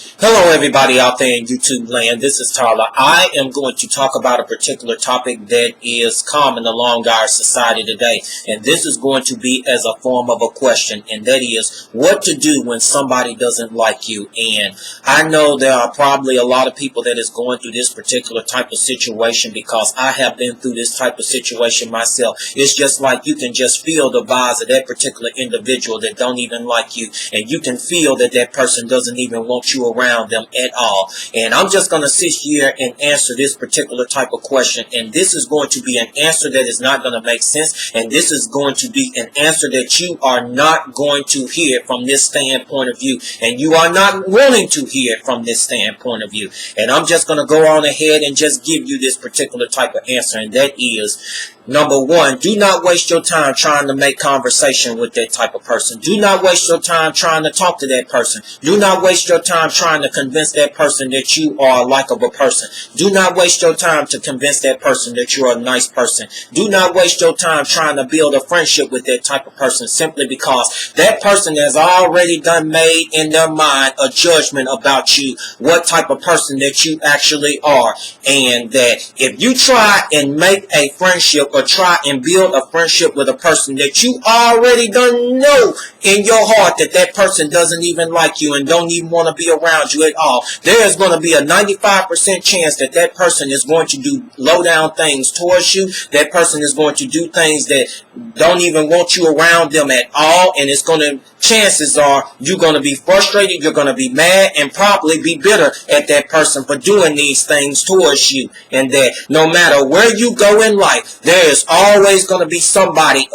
Hello everybody out there in YouTube land, this is Tyler. I am going to talk about a particular topic that is common along our society today. And this is going to be as a form of a question, and that is what to do when somebody doesn't like you. And I know there are probably a lot of people that is going through this particular type of situation, because I have been through this type of situation myself. It's just like you can just feel the vibes of that particular individual that don't even like you, and you can feel that that person doesn't even want you around them at all. And I'm just going to sit here and answer this particular type of question, and this is going to be an answer that is not going to make sense, and this is going to be an answer that you are not going to hear from this standpoint of view, and you are not willing to hear from this standpoint of view. And I'm just going to go on ahead and just give you this particular type of answer, and that is, number one, do not waste your time trying to make conversation with that type of person. Do not waste your time trying to talk to that person. Do not waste your time trying to convince that person that you are a likable person. Do not waste your time to convince that person that you're a nice person. Do not waste your time trying to build a friendship with that type of person, simply because that person has already done made in their mind a judgment about you, what type of person that you actually are. And that if you try and make a friendship or try and build a friendship with a person that you already don't know in your heart that that person doesn't even like you and don't even want to be around you at all, there is going to be a 95% chance that that person is going to do low down things towards you. That person is going to do things that don't even want you around them at all, and it's going to, chances are you're going to be frustrated, you're going to be mad, and probably be bitter at that person for doing these things towards you. And that no matter where you go in life, there is always going to be somebody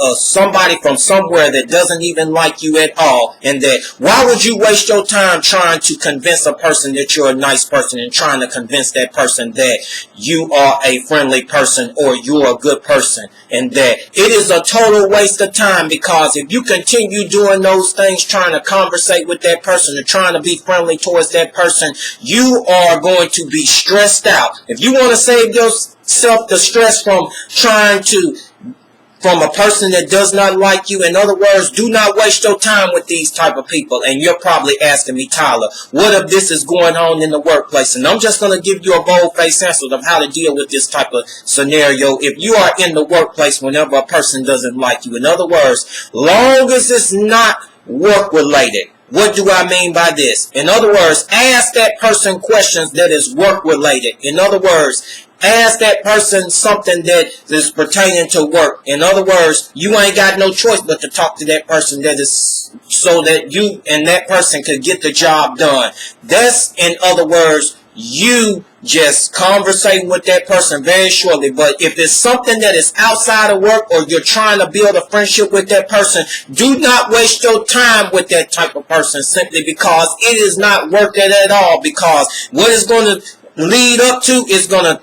from somewhere that doesn't even like you at all. And that why would you waste your time trying to convince a person that you're a nice person, and trying to convince that person that you are a friendly person or you're a good person? And that it is a total waste of time, because if you continue doing those things, trying to conversate with that person and trying to be friendly towards that person, you are going to be stressed out. If you want to save yourself the stress from a person that does not like you, in other words, do not waste your time with these type of people. And you're probably asking me, Tyler, what if this is going on in the workplace? And I'm just going to give you a bold-faced answer of how to deal with this type of scenario if you are in the workplace whenever a person doesn't like you. In other words, long as it's not work-related. What do I mean by this? In other words, ask that person questions that is work-related. In other words, ask that person something that is pertaining to work. In other words, you ain't got no choice but to talk to that person, that is so that you and that person could get the job done. That's, in other words, you just conversating with that person very shortly. But if it's something that is outside of work, or you're trying to build a friendship with that person, do not waste your time with that type of person, simply because it is not worth it at all. Because what it's going to lead up to is going to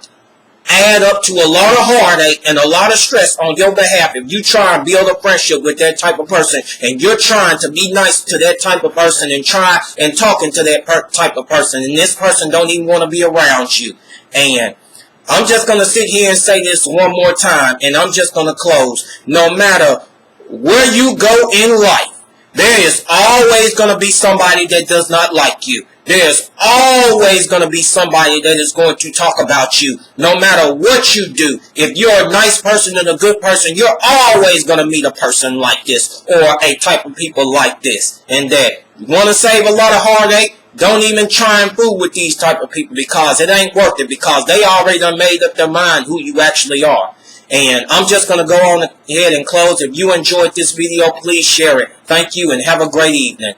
add up to a lot of heartache and a lot of stress on your behalf if you try and build a friendship with that type of person, and you're trying to be nice to that type of person and try and talking to that type of person, and this person don't even want to be around you. And I'm just going to sit here and say this one more time, and I'm just going to close. No matter where you go in life, there is always going to be somebody that does not like you. There's always going to be somebody that is going to talk about you, no matter what you do. If you're a nice person and a good person, you're always going to meet a person like this, or a type of people like this. And that you want to save a lot of heartache, don't even try and fool with these type of people, because it ain't worth it, because they already done made up their mind who you actually are. And I'm just going to go on ahead and close. If you enjoyed this video, please share it. Thank you, and have a great evening.